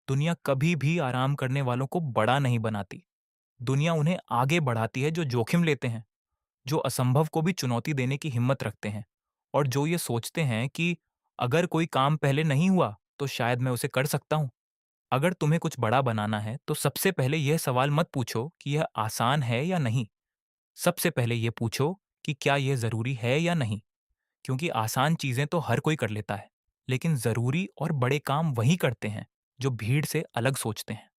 दुनिया कभी भी आराम करने वालों को बड़ा नहीं बनाती। दुनिया उन्हें आगे बढ़ाती है जो जोखिम लेते हैं, जो असंभव को भी चुनौती देने की हिम्मत रखते हैं और जो ये सोचते हैं कि अगर कोई काम पहले नहीं हुआ तो शायद मैं उसे कर सकता हूं। अगर तुम्हें कुछ बड़ा बनाना है तो सबसे पहले यह सवाल मत पूछो कि यह आसान है या नहीं। सबसे पहले यह पूछो कि क्या यह जरूरी है या नहीं। क्योंकि आसान चीजें तो हर कोई कर लेता है, लेकिन जरूरी और बड़े काम वही करते हैं जो भीड़ से अलग सोचते हैं।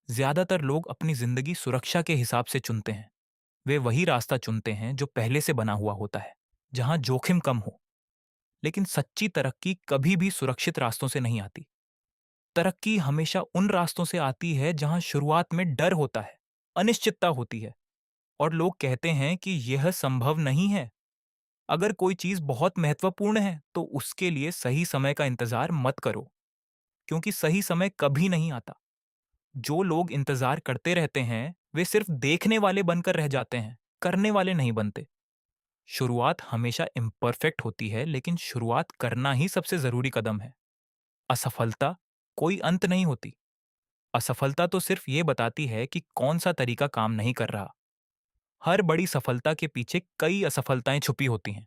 ज्यादातर लोग अपनी जिंदगी सुरक्षा के हिसाब से चुनते हैं। वे वही रास्ता चुनते हैं जो पहले से बना हुआ होता है, जहां जोखिम कम हो। लेकिन सच्ची तरक्की कभी भी सुरक्षित रास्तों से नहीं आती। तरक्की हमेशा उन रास्तों से आती है जहां शुरुआत में डर होता है, अनिश्चितता होती है और लोग कहते हैं कि यह संभव नहीं है। अगर कोई चीज बहुत महत्वपूर्ण है तो उसके लिए सही समय का इंतजार मत करो, क्योंकि सही समय कभी नहीं आता। जो लोग इंतजार करते रहते हैं वे सिर्फ देखने वाले बनकर रह जाते हैं, करने वाले नहीं बनते। शुरुआत हमेशा इम्परफेक्ट होती है, लेकिन शुरुआत करना ही सबसे जरूरी कदम है। असफलता कोई अंत नहीं होती। असफलता तो सिर्फ ये बताती है कि कौन सा तरीका काम नहीं कर रहा। हर बड़ी सफलता के पीछे कई असफलताएं छुपी होती हैं।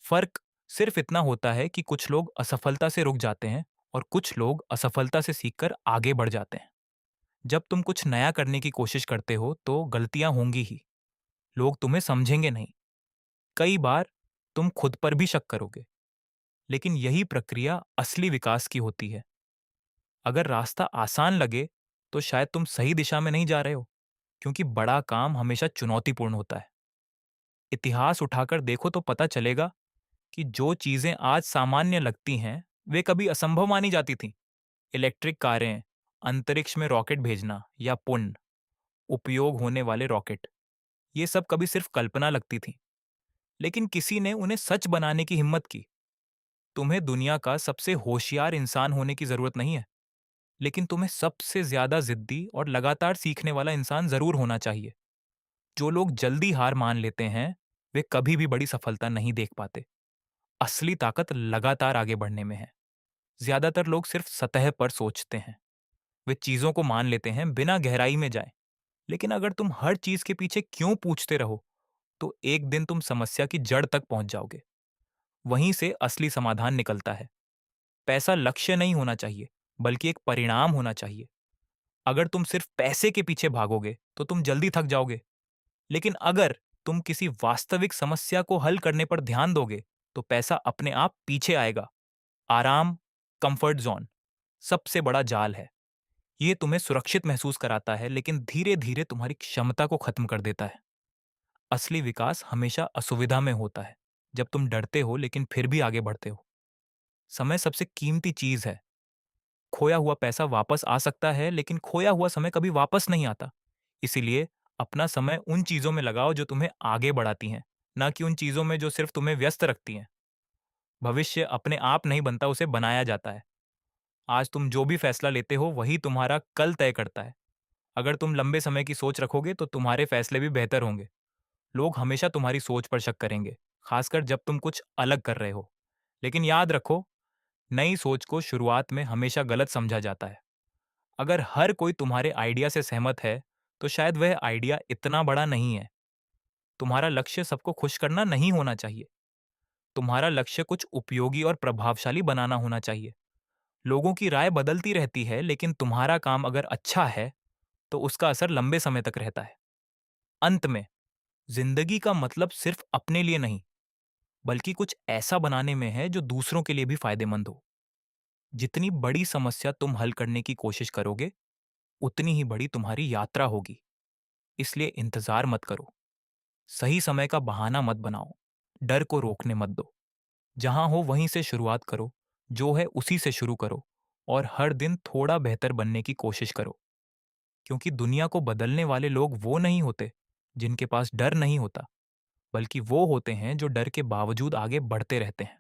फर्क सिर्फ इतना होता है कि कुछ लोग असफलता से रुक जाते हैं और कुछ लोग असफलता से सीखकर आगे बढ़ जाते हैं। जब तुम कुछ नया करने की कोशिश करते हो तो गलतियां होंगी ही। लोग तुम्हें समझेंगे नहीं। कई बार तुम खुद पर भी शक करोगे। लेकिन यही प्रक्रिया असली विकास की होती है। अगर रास्ता आसान लगे तो शायद तुम सही दिशा में नहीं जा रहे हो, क्योंकि बड़ा काम हमेशा चुनौतीपूर्ण होता है। इतिहास उठाकर देखो तो पता चलेगा कि जो चीजें आज सामान्य लगती हैं वे कभी असंभव मानी जाती थीं। इलेक्ट्रिक कारें, अंतरिक्ष में रॉकेट भेजना या पुनः उपयोग होने वाले रॉकेट, ये सब कभी सिर्फ कल्पना लगती थी। लेकिन किसी ने उन्हें सच बनाने की हिम्मत की। तुम्हें दुनिया का सबसे होशियार इंसान होने की जरूरत नहीं है, लेकिन तुम्हें सबसे ज्यादा जिद्दी और लगातार सीखने वाला इंसान जरूर होना चाहिए। जो लोग जल्दी हार मान लेते हैं वे कभी भी बड़ी सफलता नहीं देख पाते। असली ताकत लगातार आगे बढ़ने में है। ज्यादातर लोग सिर्फ सतह पर सोचते हैं। वे चीजों को मान लेते हैं बिना गहराई में जाए। लेकिन अगर तुम हर चीज के पीछे क्यों पूछते रहो तो एक दिन तुम समस्या की जड़ तक पहुंच जाओगे। वहीं से असली समाधान निकलता है। पैसा लक्ष्य नहीं होना चाहिए, बल्कि एक परिणाम होना चाहिए। अगर तुम सिर्फ पैसे के पीछे भागोगे तो तुम जल्दी थक जाओगे। लेकिन अगर तुम किसी वास्तविक समस्या को हल करने पर ध्यान दोगे तो पैसा अपने आप पीछे आएगा। आराम, कंफर्ट जोन सबसे बड़ा जाल है। ये तुम्हें सुरक्षित महसूस कराता है, लेकिन धीरे धीरे तुम्हारी क्षमता को खत्म कर देता है। असली विकास हमेशा असुविधा में होता है, जब तुम डरते हो लेकिन फिर भी आगे बढ़ते हो। समय सबसे कीमती चीज है। खोया हुआ पैसा वापस आ सकता है, लेकिन खोया हुआ समय कभी वापस नहीं आता। इसीलिए अपना समय उन चीजों में लगाओ जो तुम्हें आगे बढ़ाती हैं, ना कि उन चीजों में जो सिर्फ तुम्हें व्यस्त रखती हैं। भविष्य अपने आप नहीं बनता, उसे बनाया जाता है। आज तुम जो भी फैसला लेते हो वही तुम्हारा कल तय करता है। अगर तुम लंबे समय की सोच रखोगे तो तुम्हारे फैसले भी बेहतर होंगे। लोग हमेशा तुम्हारी सोच पर शक करेंगे, खासकर जब तुम कुछ अलग कर रहे हो। लेकिन याद रखो, नई सोच को शुरुआत में हमेशा गलत समझा जाता है। अगर हर कोई तुम्हारे आइडिया से सहमत है तो शायद वह आइडिया इतना बड़ा नहीं है। तुम्हारा लक्ष्य सबको खुश करना नहीं होना चाहिए। तुम्हारा लक्ष्य कुछ उपयोगी और प्रभावशाली बनाना होना चाहिए। लोगों की राय बदलती रहती है, लेकिन तुम्हारा काम अगर अच्छा है तो उसका असर लंबे समय तक रहता है। अंत में, जिंदगी का मतलब सिर्फ अपने लिए नहीं, बल्कि कुछ ऐसा बनाने में है जो दूसरों के लिए भी फायदेमंद हो। जितनी बड़ी समस्या तुम हल करने की कोशिश करोगे, उतनी ही बड़ी तुम्हारी यात्रा होगी। इसलिए इंतजार मत करो। सही समय का बहाना मत बनाओ। डर को रोकने मत दो। जहां हो वहीं से शुरुआत करो। जो है उसी से शुरू करो और हर दिन थोड़ा बेहतर बनने की कोशिश करो। क्योंकि दुनिया को बदलने वाले लोग वो नहीं होते जिनके पास डर नहीं होता, बल्कि वो होते हैं जो डर के बावजूद आगे बढ़ते रहते हैं।